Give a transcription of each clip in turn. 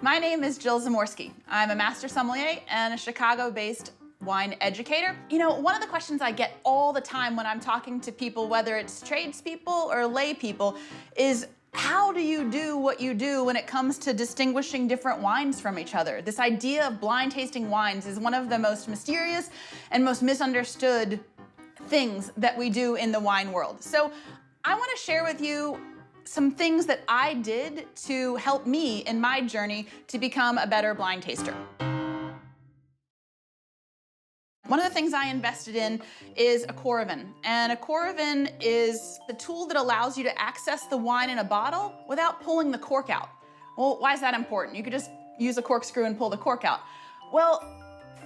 My name is Jill Zamorsky. I'm a Master Sommelier and a Chicago-based wine educator. You know, one of the questions I get all the time when I'm talking to people, whether it's tradespeople or lay people, is how do you do what you do when it comes to distinguishing different wines from each other? This idea of blind tasting wines is one of the most mysterious and most misunderstood things that we do in the wine world. So I want to share with you some things that I did to help me in my journey to become a better blind taster. One of the things I invested in is a Coravin. And a Coravin is the tool that allows you to access the wine in a bottle without pulling the cork out. Well, why is that important? You could just use a corkscrew and pull the cork out. Well,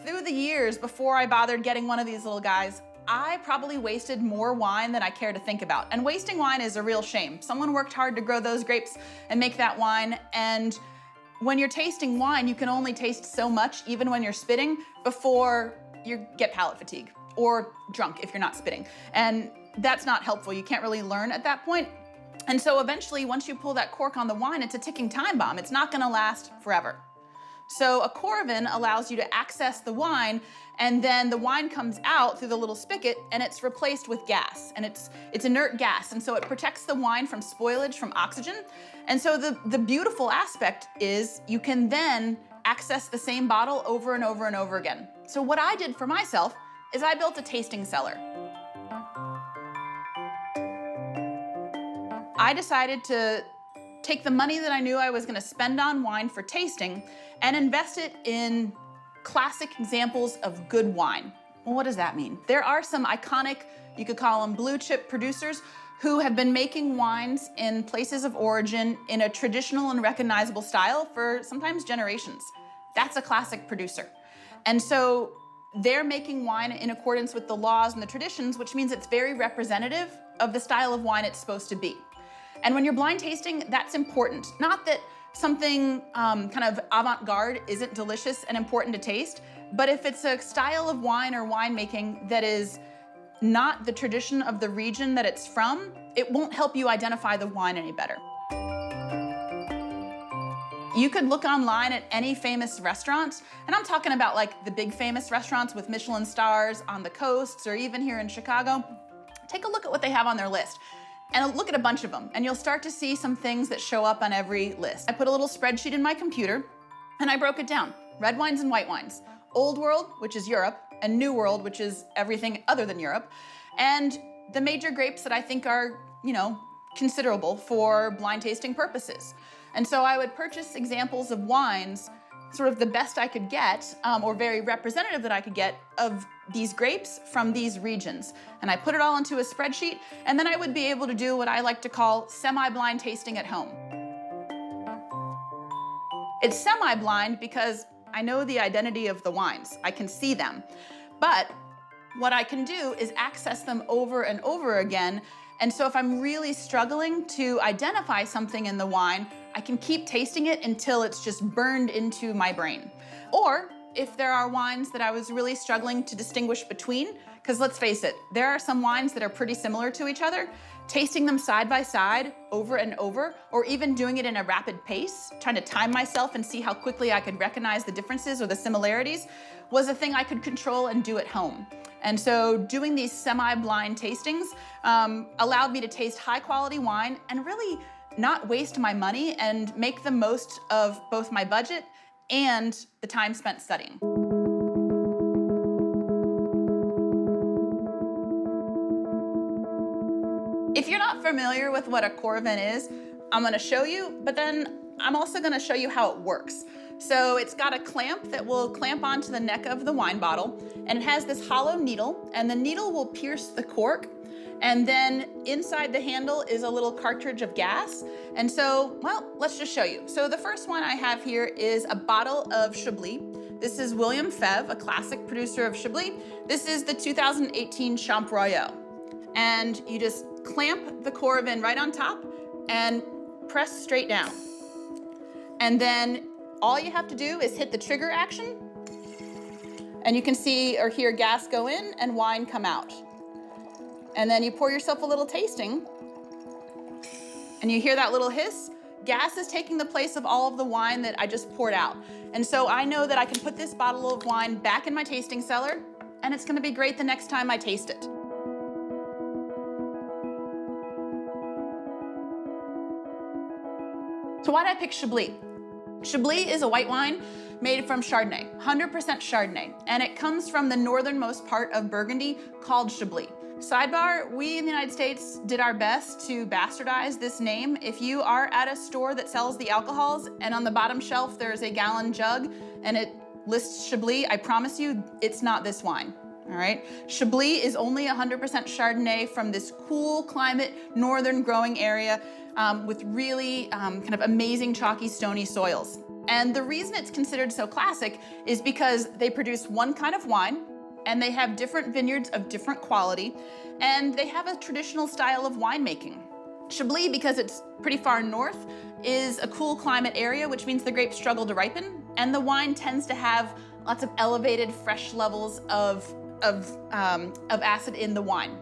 through the years before I bothered getting one of these little guys, I probably wasted more wine than I care to think about. And wasting wine is a real shame. Someone worked hard to grow those grapes and make that wine. And when you're tasting wine, you can only taste so much, even when you're spitting, before you get palate fatigue or drunk if you're not spitting. And that's not helpful. You can't really learn at that point. And so eventually, once you pull that cork on the wine, it's a ticking time bomb. It's not gonna last forever. So a Coravin allows you to access the wine, and then the wine comes out through the little spigot and it's replaced with gas, and it's inert gas, and so it protects the wine from spoilage from oxygen. And so the beautiful aspect is you can then access the same bottle over and over and over again. So what I did for myself is I built a tasting cellar. I decided to take the money that I knew I was gonna spend on wine for tasting and invest it in classic examples of good wine. Well, what does that mean? There are some iconic, you could call them blue chip producers, who have been making wines in places of origin in a traditional and recognizable style for sometimes generations. That's a classic producer. And so they're making wine in accordance with the laws and the traditions, which means it's very representative of the style of wine it's supposed to be. And when you're blind tasting, that's important. Not that something kind of avant-garde isn't delicious and important to taste, but if it's a style of wine or winemaking that is not the tradition of the region that it's from, it won't help you identify the wine any better. You could look online at any famous restaurant, and I'm talking about like the big famous restaurants with Michelin stars on the coasts or even here in Chicago. Take a look at what they have on their list. And look at a bunch of them, and you'll start to see some things that show up on every list. I put a little spreadsheet in my computer, and I broke it down. Red wines and white wines. Old World, which is Europe, and New World, which is everything other than Europe. And the major grapes that I think are, you know, considerable for blind tasting purposes. And so I would purchase examples of wines, sort of the best I could get, or very representative that I could get of these grapes from these regions. And I put it all into a spreadsheet, and then I would be able to do what I like to call semi-blind tasting at home. It's semi-blind because I know the identity of the wines. I can see them. But what I can do is access them over and over again. And so if I'm really struggling to identify something in the wine, I can keep tasting it until it's just burned into my brain. Or if there are wines that I was really struggling to distinguish between, because let's face it, there are some wines that are pretty similar to each other, tasting them side by side over and over, or even doing it in a rapid pace, trying to time myself and see how quickly I could recognize the differences or the similarities, was a thing I could control and do at home. And so doing these semi-blind tastings allowed me to taste high quality wine and really not waste my money and make the most of both my budget and the time spent studying. If you're not familiar with what a Coravin is, I'm gonna show you, but then I'm also gonna show you how it works. So it's got a clamp that will clamp onto the neck of the wine bottle, and it has this hollow needle, and the needle will pierce the cork, and then inside the handle is a little cartridge of gas. And so, well, let's just show you. So the first one I have here is a bottle of Chablis. This is William Febvre, a classic producer of Chablis. This is the 2018 Champ Royal. And you just clamp the Coravin right on top and press straight down. And then all you have to do is hit the trigger action, and you can see or hear gas go in and wine come out. And then you pour yourself a little tasting, and you hear that little hiss. gas is taking the place of all of the wine that I just poured out. And so I know that I can put this bottle of wine back in my tasting cellar, and it's gonna be great the next time I taste it. So why did I pick Chablis? Chablis is a white wine made from Chardonnay, 100% Chardonnay, and it comes from the northernmost part of Burgundy called Chablis. Sidebar, we in the United States did our best to bastardize this name. If you are at a store that sells the alcohols and on the bottom shelf there's a gallon jug and it lists Chablis, I promise you it's not this wine. All right, Chablis is only 100% Chardonnay from this cool climate, northern growing area with really kind of amazing chalky, stony soils. And the reason it's considered so classic is because they produce one kind of wine, and they have different vineyards of different quality, and they have a traditional style of winemaking. Chablis, because it's pretty far north, is a cool climate area, which means the grapes struggle to ripen, and the wine tends to have lots of elevated, fresh levels of acid in the wine.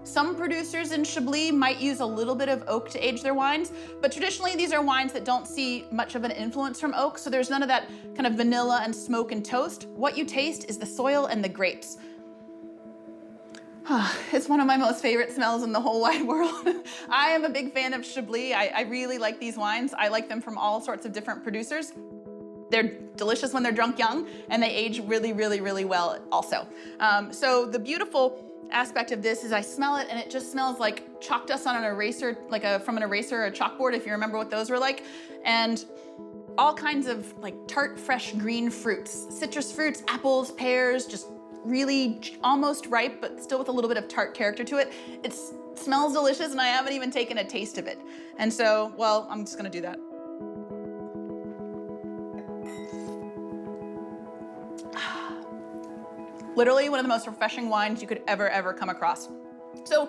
Some producers in Chablis might use a little bit of oak to age their wines, but traditionally these are wines that don't see much of an influence from oak, so there's none of that kind of vanilla and smoke and toast. What you taste is the soil and the grapes. It's one of my most favorite smells in the whole wide world. I am a big fan of Chablis. I really like these wines. I like them from all sorts of different producers. They're delicious when they're drunk young, and they age really, really, really well also. So the beautiful aspect of this is I smell it and it just smells like chalk dust on an eraser, like from an eraser or a chalkboard, if you remember what those were like. And all kinds of like tart, fresh green fruits, citrus fruits, apples, pears, just really almost ripe, but still with a little bit of tart character to it. It smells delicious and I haven't even taken a taste of it. And so, well, I'm just gonna do that. Literally one of the most refreshing wines you could ever come across. So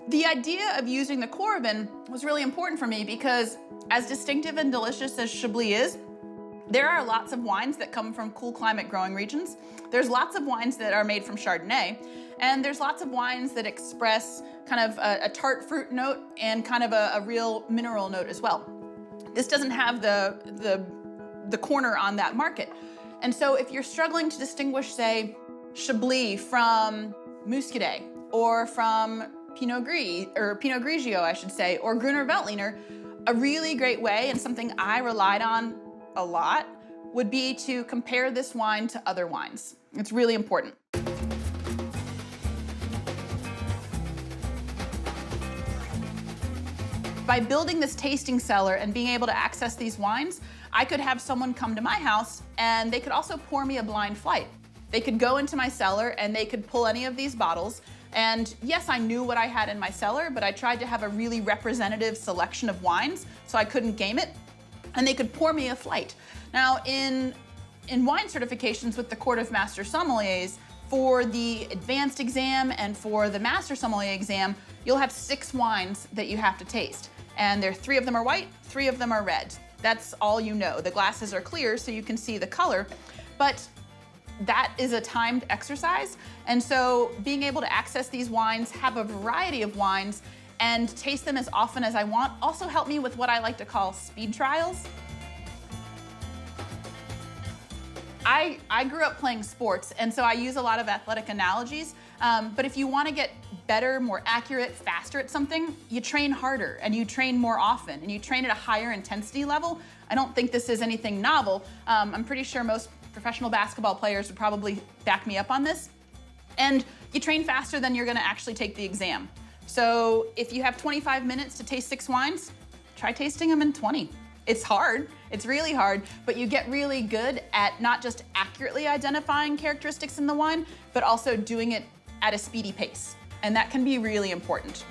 the idea of using the Coravin was really important for me because as distinctive and delicious as Chablis is, there are lots of wines that come from cool climate growing regions. There's lots of wines that are made from Chardonnay, and there's lots of wines that express kind of a tart fruit note and kind of a real mineral note as well. This doesn't have the corner on that market. And so if you're struggling to distinguish, say, Chablis from Muscadet, or from Pinot Gris, or Pinot Grigio, I should say, or Gruner Veltliner, a really great way, and something I relied on a lot, would be to compare this wine to other wines. It's really important. By building this tasting cellar and being able to access these wines, I could have someone come to my house and they could also pour me a blind flight. They could go into my cellar and they could pull any of these bottles. And yes, I knew what I had in my cellar, but I tried to have a really representative selection of wines so I couldn't game it. And they could pour me a flight. Now, in wine certifications with the Court of Master Sommeliers, for the advanced exam and for the Master Sommelier exam, you'll have 6 wines that you have to taste. And 3 of them are white, 3 of them are red. That's all you know. The glasses are clear so you can see the color, but that is a timed exercise. And so being able to access these wines, have a variety of wines, and taste them as often as I want also helped me with what I like to call speed trials. I grew up playing sports, and so I use a lot of athletic analogies. But if you want to get better, more accurate, faster at something, you train harder and you train more often and you train at a higher intensity level. I don't think this is anything novel. I'm pretty sure most professional basketball players would probably back me up on this. And you train faster than you're going to actually take the exam. So if you have 25 minutes to taste 6 wines, try tasting them in 20. It's hard, it's really hard, but you get really good at not just accurately identifying characteristics in the wine, but also doing it at a speedy pace. And that can be really important.